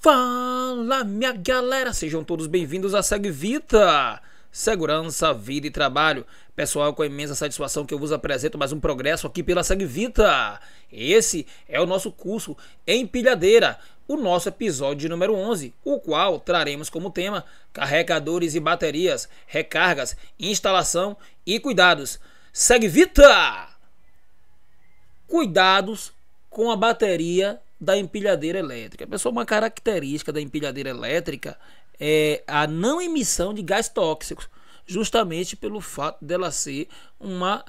Fala, minha galera, sejam todos bem-vindos a SegVita, Segurança, Vida e Trabalho. Pessoal, com imensa satisfação que eu vos apresento mais um progresso aqui pela SegVita. Esse é o nosso curso Empilhadeira, o nosso episódio número 11, o qual traremos como tema carregadores e baterias, recargas, instalação e cuidados. SegVita! Cuidados com a bateria da empilhadeira elétrica. Pessoal, uma característica da empilhadeira elétrica é a não emissão de gás tóxicos, justamente pelo fato dela ser uma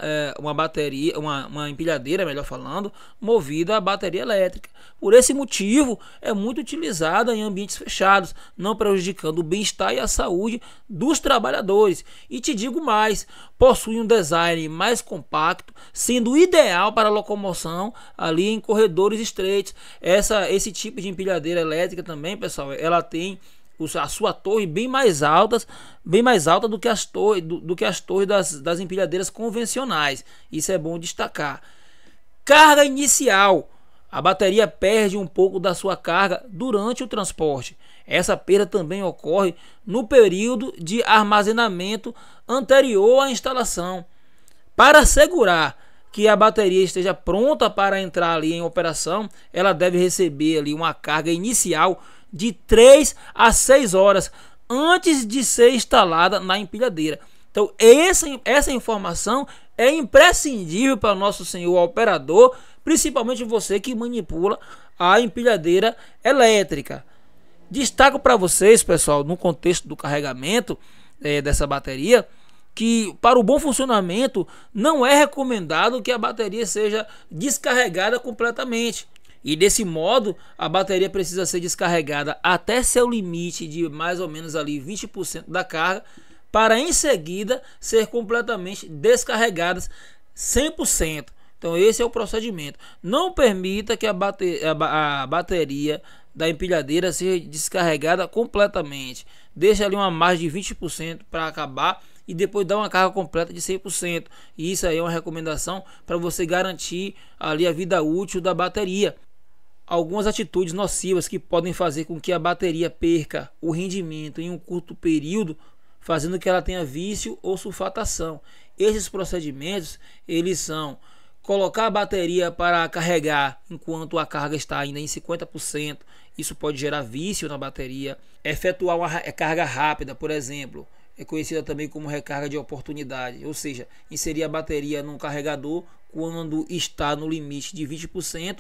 bateria, uma empilhadeira, melhor falando, movida a bateria elétrica. Por esse motivo, é muito utilizada em ambientes fechados, não prejudicando o bem-estar e a saúde dos trabalhadores. E te digo mais, possui um design mais compacto, sendo ideal para locomoção ali em corredores estreitos. Esse tipo de empilhadeira elétrica também, pessoal, ela tem a sua torre bem mais alta do que as torres das empilhadeiras convencionais. Isso é bom destacar. Carga inicial. A bateria perde um pouco da sua carga durante o transporte. Essa perda também ocorre no período de armazenamento anterior à instalação. Para assegurar que a bateria esteja pronta para entrar ali em operação, ela deve receber ali uma carga inicial de 3 a 6 horas antes de ser instalada na empilhadeira. Então essa informação é imprescindível para o nosso senhor operador, principalmente você que manipula a empilhadeira elétrica. Destaco para vocês, pessoal, no contexto do carregamento dessa bateria, que para o bom funcionamento não é recomendado que a bateria seja descarregada completamente. E desse modo, a bateria precisa ser descarregada até seu limite de mais ou menos ali 20% da carga, para em seguida ser completamente descarregadas 100%. Então esse é o procedimento. Não permita que a bateria da empilhadeira seja descarregada completamente. Deixa ali uma margem de 20% para acabar e depois dá uma carga completa de 100%. E isso aí é uma recomendação para você garantir ali a vida útil da bateria. Algumas atitudes nocivas que podem fazer com que a bateria perca o rendimento em um curto período, fazendo que ela tenha vício ou sulfatação. Esses procedimentos, eles são colocar a bateria para carregar enquanto a carga está ainda em 50%, isso pode gerar vício na bateria. Efetuar uma recarga rápida, por exemplo, é conhecida também como recarga de oportunidade, ou seja, inserir a bateria num carregador quando está no limite de 20%,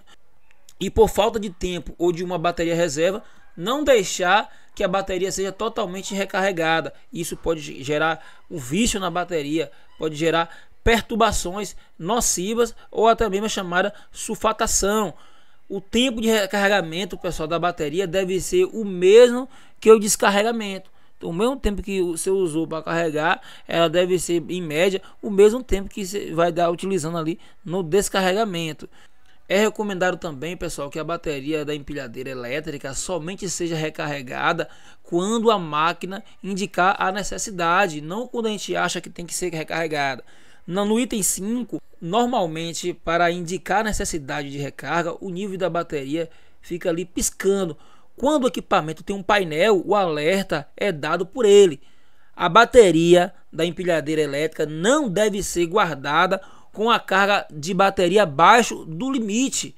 e por falta de tempo ou de uma bateria reserva, não deixar que a bateria seja totalmente recarregada. Isso pode gerar um vício na bateria, pode gerar perturbações nocivas ou até mesmo a chamada sulfatação. O tempo de recarregamento, pessoal, da bateria deve ser o mesmo que o descarregamento. Então, o mesmo tempo que você usou para carregar, ela deve ser em média o mesmo tempo que você vai dar utilizando ali no descarregamento. É recomendado também, pessoal, que a bateria da empilhadeira elétrica somente seja recarregada quando a máquina indicar a necessidade, não quando a gente acha que tem que ser recarregada. No item 5, normalmente para indicar a necessidade de recarga, o nível da bateria fica ali piscando. Quando o equipamento tem um painel, o alerta é dado por ele. A bateria da empilhadeira elétrica não deve ser guardada com a carga de bateria abaixo do limite.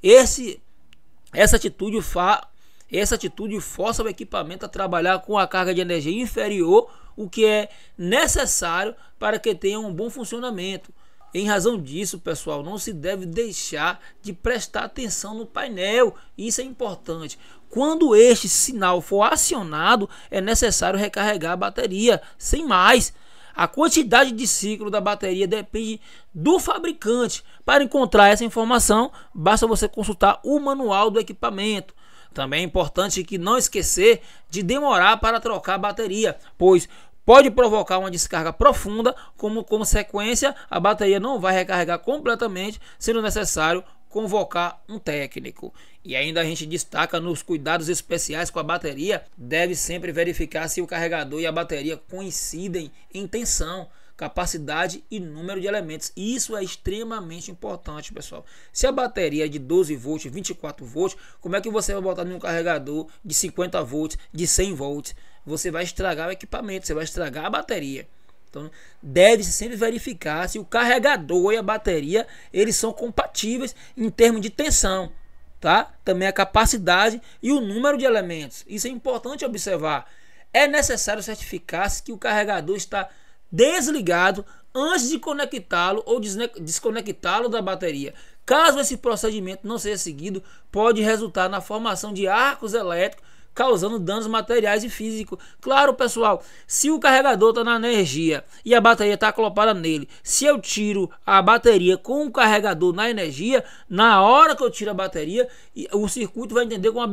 Essa atitude força o equipamento a trabalhar com a carga de energia inferior, o que é necessário para que tenha um bom funcionamento. Em razão disso, pessoal, não se deve deixar de prestar atenção no painel. Isso é importante. Quando este sinal for acionado, é necessário recarregar a bateria, sem mais. A quantidade de ciclo da bateria depende do fabricante. Para encontrar essa informação, basta você consultar o manual do equipamento. Também é importante que não esquecer de demorar para trocar a bateria, pois pode provocar uma descarga profunda, como consequência a bateria não vai recarregar completamente, sendo necessário convocar um técnico. E ainda a gente destaca nos cuidados especiais com a bateria, deve sempre verificar se o carregador e a bateria coincidem em tensão. capacidade e número de elementos. Isso é extremamente importante, pessoal. Se a bateria é de 12 volts, 24 volts, como é que você vai botar num carregador de 50 volts, de 100 volts? Você vai estragar o equipamento, você vai estragar a bateria. Então, deve-se sempre verificar se o carregador e a bateria eles são compatíveis em termos de tensão, tá? Também a capacidade e o número de elementos. Isso é importante observar. É necessário certificar-se que o carregador está desligado antes de conectá-lo ou desconectá-lo da bateria. Caso esse procedimento não seja seguido, pode resultar na formação de arcos elétricos, causando danos materiais e físicos. Claro, pessoal, se o carregador está na energia e a bateria está acoplada nele, se eu tiro a bateria com o carregador na energia, na hora que eu tiro a bateria, o circuito vai entender com uma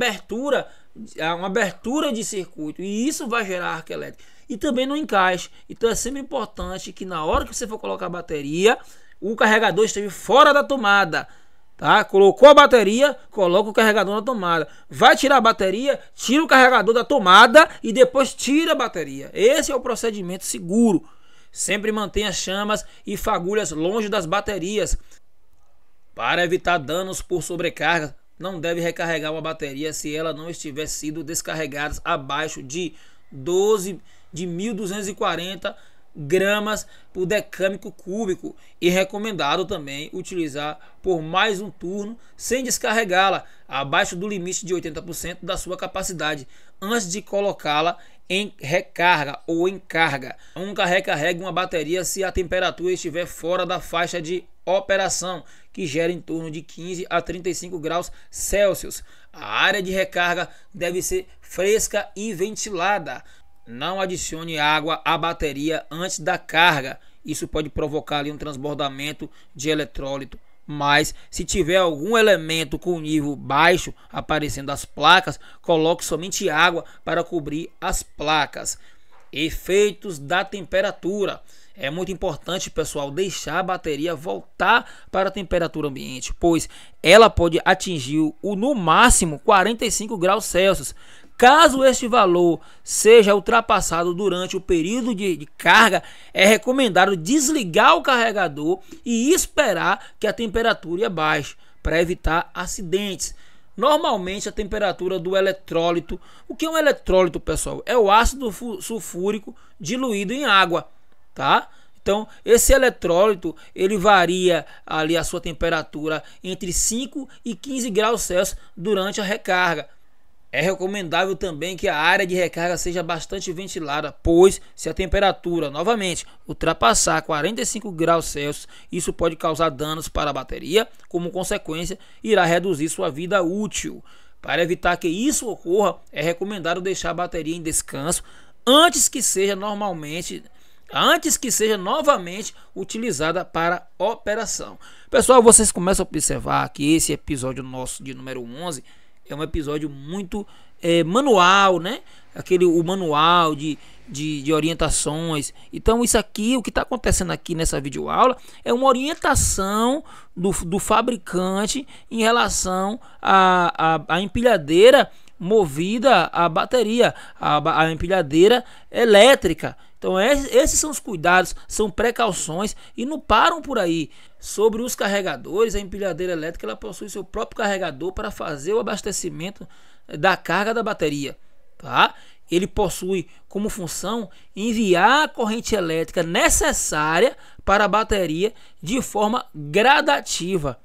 abertura de circuito, e isso vai gerar arco elétrico. E também no encaixe. Então é sempre importante que na hora que você for colocar a bateria, o carregador esteja fora da tomada. Tá? Colocou a bateria, coloca o carregador na tomada. Vai tirar a bateria, tira o carregador da tomada e depois tira a bateria. Esse é o procedimento seguro. Sempre mantenha chamas e fagulhas longe das baterias. Para evitar danos por sobrecarga, não deve recarregar uma bateria se ela não estiver sido descarregada abaixo de 1.240 gramas por decâmetro cúbico, e recomendado também utilizar por mais um turno sem descarregá-la abaixo do limite de 80% da sua capacidade antes de colocá-la em recarga ou em carga. Nunca recarregue uma bateria se a temperatura estiver fora da faixa de operação, que gera em torno de 15 a 35 graus Celsius. A área de recarga deve ser fresca e ventilada. Não adicione água à bateria antes da carga. Isso pode provocar ali um transbordamento de eletrólito. Mas se tiver algum elemento com nível baixo aparecendo as placas, coloque somente água para cobrir as placas. Efeitos da temperatura. É muito importante, pessoal, deixar a bateria voltar para a temperatura ambiente, pois ela pode atingir no máximo 45 graus Celsius. Caso este valor seja ultrapassado durante o período de carga, é recomendado desligar o carregador e esperar que a temperatura baixe para evitar acidentes. Normalmente a temperatura do eletrólito, o que é um eletrólito, pessoal? É o ácido sulfúrico diluído em água, tá? Então esse eletrólito ele varia ali a sua temperatura entre 5 e 15 graus Celsius durante a recarga. É recomendável também que a área de recarga seja bastante ventilada, pois se a temperatura novamente ultrapassar 45 graus Celsius, isso pode causar danos para a bateria, como consequência irá reduzir sua vida útil. Para evitar que isso ocorra, é recomendado deixar a bateria em descanso antes que seja novamente utilizada para operação. Pessoal, vocês começam a observar que esse episódio nosso de número 11 é um episódio muito manual, né? O manual de orientações. Então isso aqui, o que está acontecendo aqui nessa videoaula é uma orientação do fabricante em relação à empilhadeira movida a bateria, a empilhadeira elétrica. Então esses são os cuidados, são precauções, e não param por aí. Sobre os carregadores, a empilhadeira elétrica ela possui seu próprio carregador para fazer o abastecimento da carga da bateria, tá? Ele possui como função enviar a corrente elétrica necessária para a bateria de forma gradativa.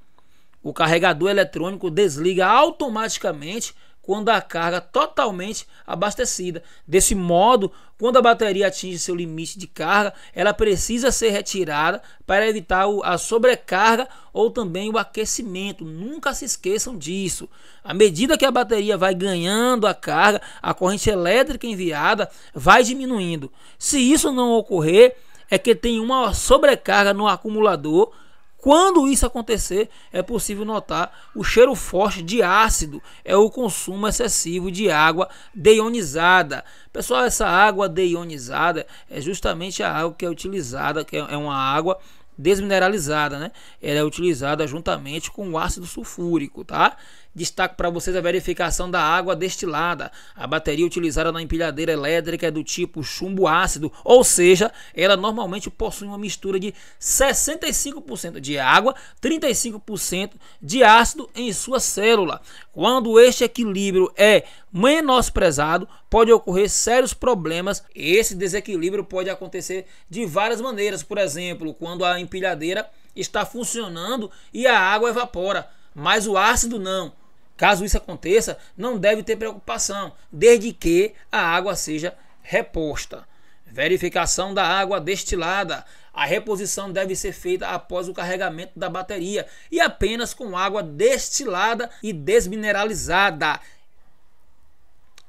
O carregador eletrônico desliga automaticamente quando a carga totalmente abastecida. Desse modo, quando a bateria atinge seu limite de carga, ela precisa ser retirada para evitar a sobrecarga ou também o aquecimento. Nunca se esqueçam disso. À medida que a bateria vai ganhando a carga, a corrente elétrica enviada vai diminuindo. Se isso não ocorrer, é que tem uma sobrecarga no acumulador. Quando isso acontecer, é possível notar o cheiro forte de ácido, é o consumo excessivo de água deionizada. Pessoal, essa água deionizada é justamente a água que é utilizada, que é uma água desmineralizada, né? Ela é utilizada juntamente com o ácido sulfúrico, tá? Destaco para vocês a verificação da água destilada. A bateria utilizada na empilhadeira elétrica é do tipo chumbo ácido, ou seja, ela normalmente possui uma mistura de 65% de água, 35% de ácido em sua célula. Quando este equilíbrio é menosprezado, pode ocorrer sérios problemas. Esse desequilíbrio pode acontecer de várias maneiras, por exemplo, quando a empilhadeira está funcionando e a água evapora, mas o ácido não. Caso isso aconteça, não deve ter preocupação, desde que a água seja reposta. Verificação da água destilada. A reposição deve ser feita após o carregamento da bateria e apenas com água destilada e desmineralizada.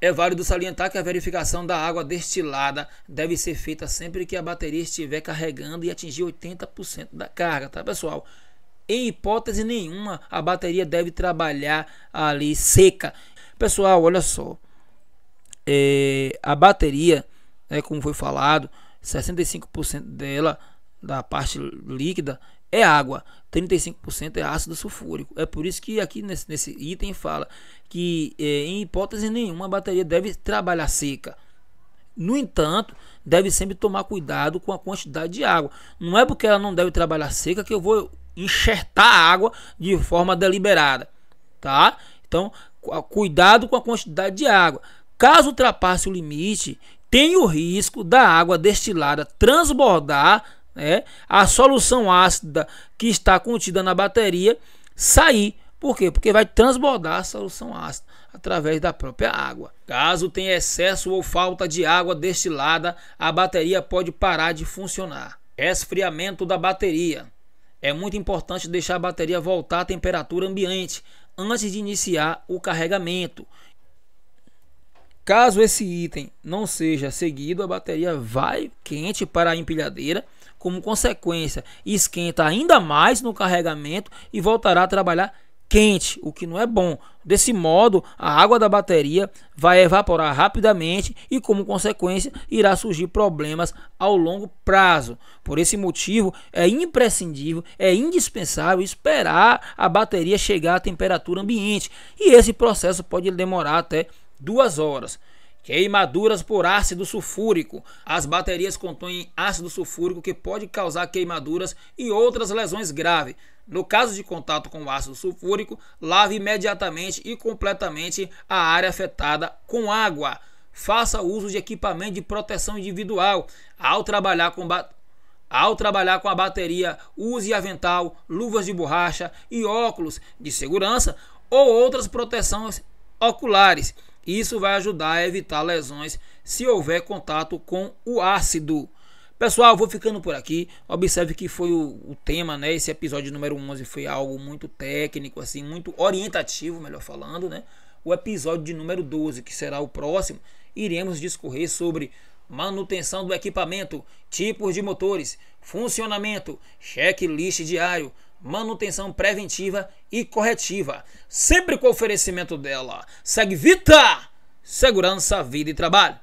É válido salientar que a verificação da água destilada deve ser feita sempre que a bateria estiver carregando e atingir 80% da carga, tá, pessoal? Em hipótese nenhuma, a bateria deve trabalhar ali seca. Pessoal, olha só. A bateria, como foi falado, 65% dela, da parte líquida, é água. 35% é ácido sulfúrico. É por isso que aqui nesse item fala que em hipótese nenhuma a bateria deve trabalhar seca. No entanto, deve sempre tomar cuidado com a quantidade de água. Não é porque ela não deve trabalhar seca que eu vou enxertar a água de forma deliberada, tá? Então, cuidado com a quantidade de água. Caso ultrapasse o limite, tem o risco da água destilada transbordar, a solução ácida que está contida na bateria sair. Por quê? Porque vai transbordar a solução ácida através da própria água. Caso tenha excesso ou falta de água destilada, a bateria pode parar de funcionar. Resfriamento da bateria. É muito importante deixar a bateria voltar à temperatura ambiente antes de iniciar o carregamento. Caso esse item não seja seguido, a bateria vai quente para a empilhadeira, como consequência, esquenta ainda mais no carregamento e voltará a trabalhar quente, o que não é bom. Desse modo, a água da bateria vai evaporar rapidamente e, como consequência, irá surgir problemas ao longo prazo. Por esse motivo, é imprescindível, é indispensável esperar a bateria chegar à temperatura ambiente, e esse processo pode demorar até 2 horas. Queimaduras por ácido sulfúrico. As baterias contêm ácido sulfúrico que pode causar queimaduras e outras lesões graves. No caso de contato com o ácido sulfúrico, lave imediatamente e completamente a área afetada com água. Faça uso de equipamento de proteção individual. Ao trabalhar com a bateria, use avental, luvas de borracha e óculos de segurança ou outras proteções oculares. Isso vai ajudar a evitar lesões se houver contato com o ácido. Pessoal, vou ficando por aqui. Observe que foi o tema, Esse episódio número 11 foi algo muito técnico, assim, muito orientativo, melhor falando, O episódio de número 12, que será o próximo, iremos discorrer sobre manutenção do equipamento, tipos de motores, funcionamento, checklist diário, manutenção preventiva e corretiva, sempre com oferecimento dela. Segue Vita! Segurança, vida e trabalho.